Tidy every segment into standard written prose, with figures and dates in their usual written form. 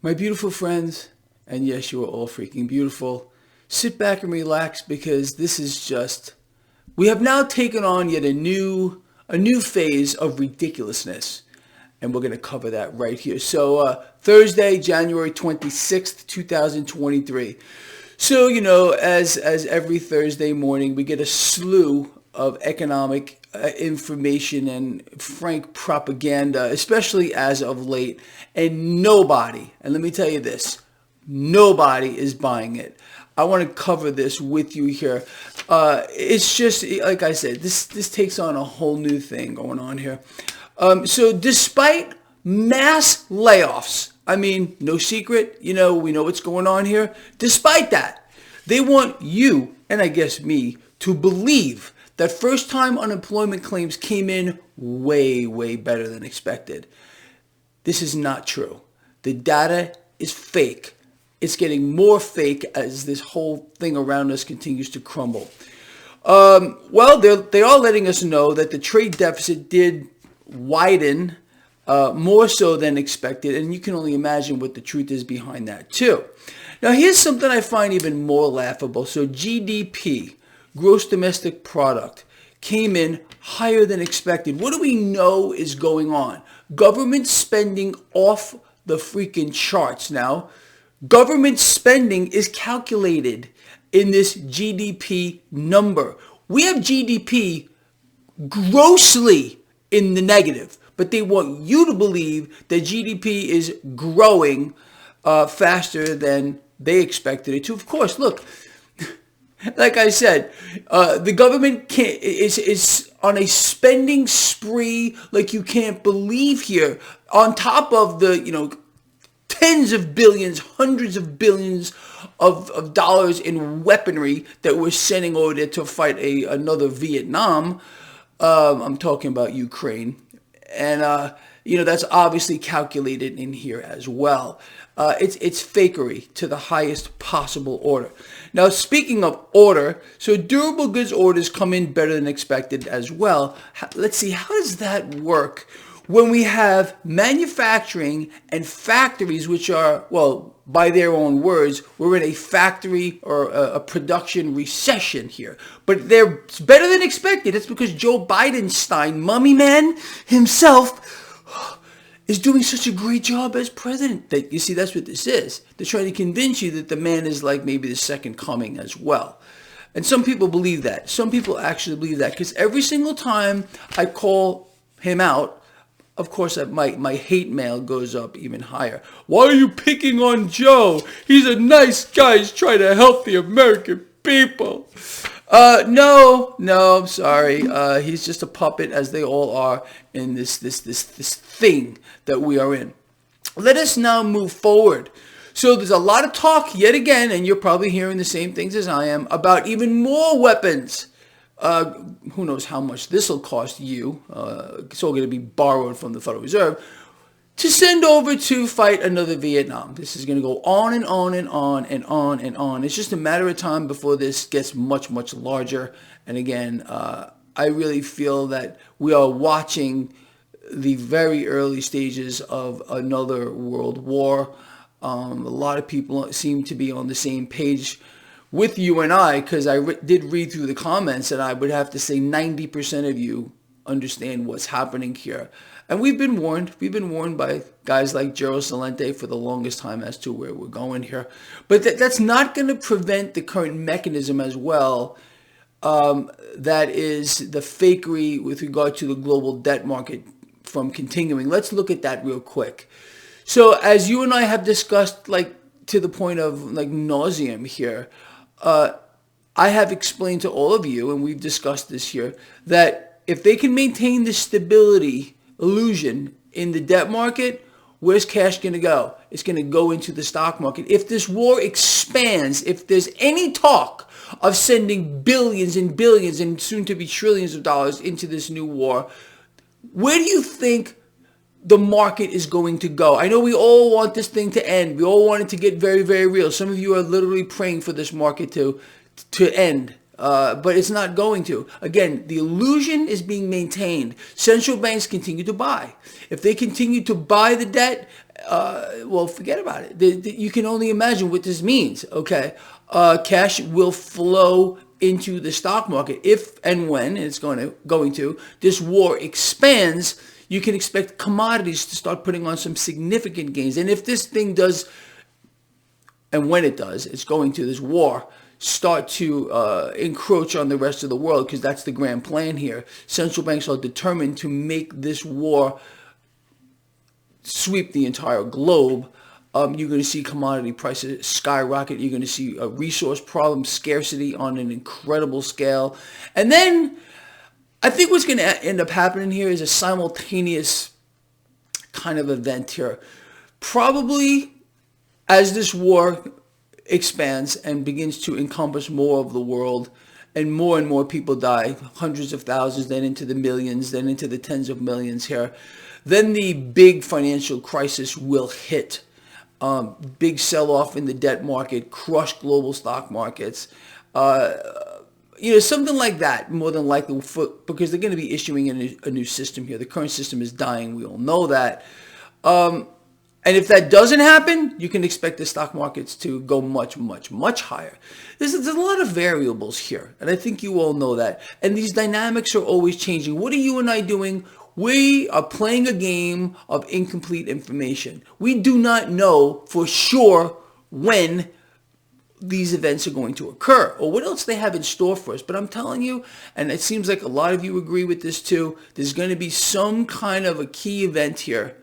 My beautiful friends, and yes, you are all freaking beautiful, sit back and relax because this is just, we have now taken on yet a new phase of ridiculousness. And we're going to cover that right here. So Thursday, January 26th, 2023. So, as every Thursday morning, we get a slew of economic information and frank propaganda, especially as of late. And nobody, and let me tell you this, nobody is buying it. I want to cover this with you here. It's just, like I said, this takes on a whole new thing going on here. So despite mass layoffs, I mean, no secret, we know what's going on here. Despite that, they want you, and I guess me, to believe that first-time unemployment claims came in way, way better than expected. This is not true. The data is fake. It's getting more fake as this whole thing around us continues to crumble. Well, they are letting us know that the trade deficit did widen more so than expected, and you can only imagine what the truth is behind that too. Now, here's something I find even more laughable. So GDP, gross domestic product, came in higher than expected. What do we know is going on? Government spending off the freaking charts. Now, government spending is calculated in this GDP number. We have GDP grossly in the negative, but they want you to believe that GDP is growing faster than they expected it to. Of course, look, like I said, the government is on a spending spree like you can't believe here, on top of the tens of billions, hundreds of billions of dollars in weaponry that we're sending over there to fight another Vietnam. I'm talking about Ukraine. And, that's obviously calculated in here as well. It's fakery to the highest possible order. Now, speaking of order, so durable goods orders come in better than expected as well. Let's see, how does that work when we have manufacturing and factories, which are, well, by their own words, we're in a factory or a production recession here. But they're better than expected. It's because Joe Bidenstein, mummy man himself, is doing such a great job as president. You see, that's what this is. They're trying to convince you that the man is like maybe the second coming as well. And some people believe that. Some people actually believe that, because every single time I call him out, of course, my hate mail goes up even higher. Why are you picking on Joe? He's a nice guy. He's trying to help the American people. No, I'm sorry. He's just a puppet, as they all are in this thing that we are in. Let us now move forward. So there's a lot of talk yet again, and you're probably hearing the same things as I am, about even more weapons. Who knows how much this will cost you. It's all going to be borrowed from the Federal Reserve to send over to fight another Vietnam. This is going to go on and on and on and on and on. It's just a matter of time before this gets much, much larger. And again, I really feel that we are watching the very early stages of another world war. A lot of people seem to be on the same page with you and I, because I did read through the comments, and I would have to say 90% of you understand what's happening here. And we've been warned. We've been warned by guys like Gerald Celente for the longest time as to where we're going here. But that's not going to prevent the current mechanism as well. That is the fakery with regard to the global debt market from continuing. Let's look at that real quick. So as you and I have discussed, like to the point of like nauseum here, I have explained to all of you, and we've discussed this here, that if they can maintain the stability illusion in the debt market, where's cash going to go? It's going to go into the stock market. If this war expands, if there's any talk of sending billions and billions and soon to be trillions of dollars into this new war, where do you think the market is going to go? I know we all want this thing to end. We all want it to get very, very real. Some of you are literally praying for this market to end. but it's not going to. Again, the illusion is being maintained. Central banks continue to buy. If they continue to buy the debt, well, forget about it. You can only imagine what this means, okay? Cash will flow into the stock market if and when it's going to this war expands. You can expect commodities to start putting on some significant gains. And if this thing does, and when it does, it's going to, this war, start to encroach on the rest of the world, because that's the grand plan here. Central banks are determined to make this war sweep the entire globe. You're going to see commodity prices skyrocket. You're going to see a resource problem, scarcity on an incredible scale. And then I think what's going to end up happening here is a simultaneous kind of event here. Probably as this war expands and begins to encompass more of the world, and more people die, hundreds of thousands, then into the millions, then into the tens of millions here, then the big financial crisis will hit. Big sell-off in the debt market, crush global stock markets, something like that, more than likely, because they're going to be issuing a new system here. The current system is dying. We all know that. And if that doesn't happen, you can expect the stock markets to go much, much, much higher. There's a lot of variables here, and I think you all know that. And these dynamics are always changing. What are you and I doing? We are playing a game of incomplete information. We do not know for sure when these events are going to occur or what else they have in store for us. But I'm telling you, and it seems like a lot of you agree with this too, there's going to be some kind of a key event here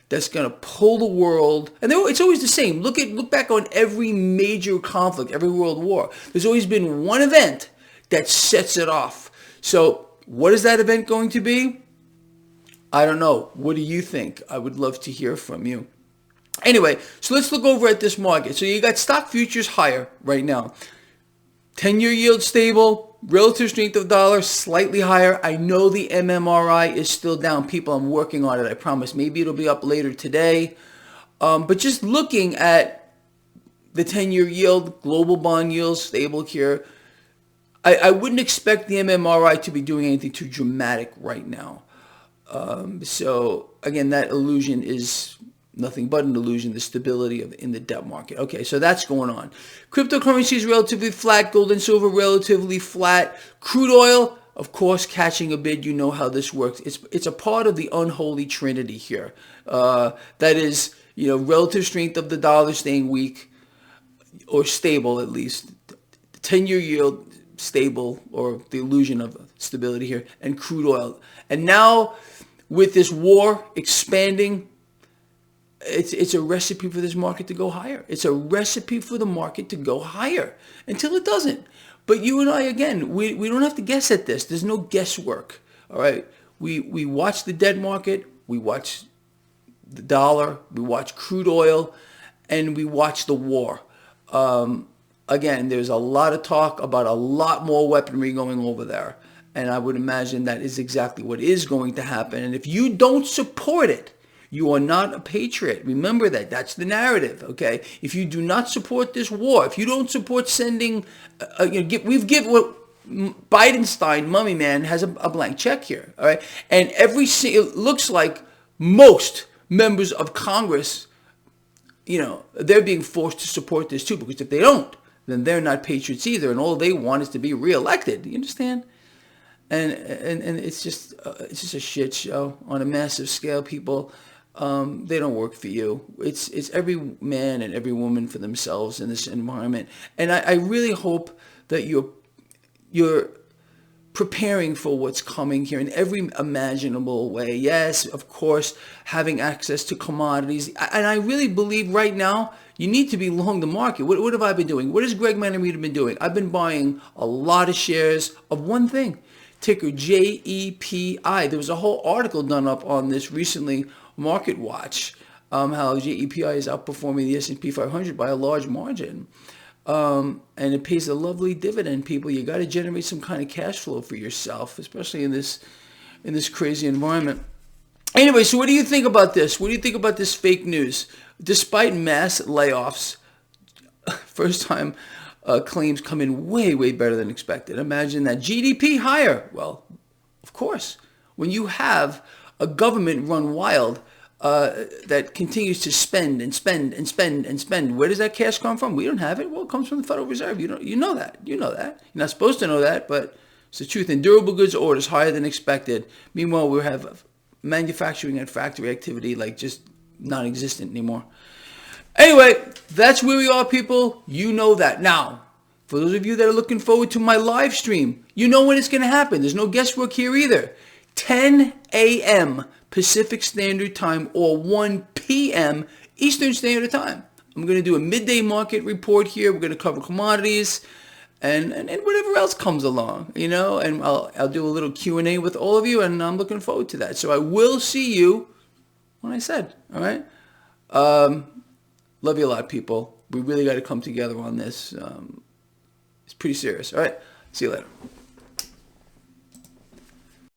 that's going to pull the world. And it's always the same. Look back on every major conflict, every world war. There's always been one event that sets it off. So what is that event going to be? I don't know. What do you think? I would love to hear from you. Anyway, so let's look over at this market. So you got stock futures higher right now. 10-year yield stable, relative strength of the dollar slightly higher. I know the MMRI is still down. People, I'm working on it, I promise. Maybe it'll be up later today. But just looking at the 10-year yield, global bond yields stable here, I wouldn't expect the MMRI to be doing anything too dramatic right now. So again, that illusion is nothing but an illusion, the stability in the debt market. Okay, so that's going on. Cryptocurrency is relatively flat. Gold and silver relatively flat. Crude oil, of course, catching a bid. You know how this works. It's a part of the unholy trinity here. That is, relative strength of the dollar staying weak or stable at least. 10-year yield stable, or the illusion of stability here, and crude oil. And now with this war expanding, it's a recipe for this market to go higher. It's a recipe for the market to go higher until it doesn't. But you and I, again, we don't have to guess at this. There's no guesswork. All right. We watch the debt market. We watch the dollar. We watch crude oil. And we watch the war. Again, there's a lot of talk about a lot more weaponry going over there. And I would imagine that is exactly what is going to happen. And if you don't support it, you are not a patriot. Remember that. That's the narrative, okay? If you do not support this war, if you don't support sending, what Bidenstein, Mummy Man, has a blank check here, all right? And it looks like most members of Congress, they're being forced to support this too, because if they don't, then they're not patriots either, and all they want is to be reelected. You understand? And it's just a shit show on a massive scale, people. They don't work for you. It's every man and every woman for themselves in this environment. And I really hope that you're preparing for what's coming here in every imaginable way. Yes, of course, having access to commodities. And I really believe right now you need to be long the market. What have I been doing? What has Greg Mannarino been doing? I've been buying a lot of shares of one thing, ticker JEPI. There was a whole article done up on this recently, Market Watch, how JEPI is outperforming the S&P 500 by a large margin. And it pays a lovely dividend, people. You got to generate some kind of cash flow for yourself, especially in this crazy environment. Anyway, so what do you think about this? What do you think about this fake news? Despite mass layoffs, first time claims come in way, way better than expected. Imagine that. GDP higher. Well, of course. When you have a government run wild that continues to spend and spend and spend and spend, where does that cash come from? We don't have it. Well, it comes from the Federal Reserve. You know that. You know that. You're not supposed to know that, but it's the truth. And durable goods orders higher than expected. Meanwhile, we have manufacturing and factory activity like just non-existent anymore. Anyway, that's where we are, people. You know that. Now, for those of you that are looking forward to my live stream, you know when it's going to happen. There's no guesswork here either. 10 a.m. Pacific Standard Time or 1 p.m. Eastern Standard Time. I'm going to do a midday market report here. We're going to cover commodities and whatever else comes along, and I'll do a little Q&A with all of you, and I'm looking forward to that. So I will see you when I said, all right? Love you a lot, people. We really got to come together on this. It's pretty serious. All right. See you later.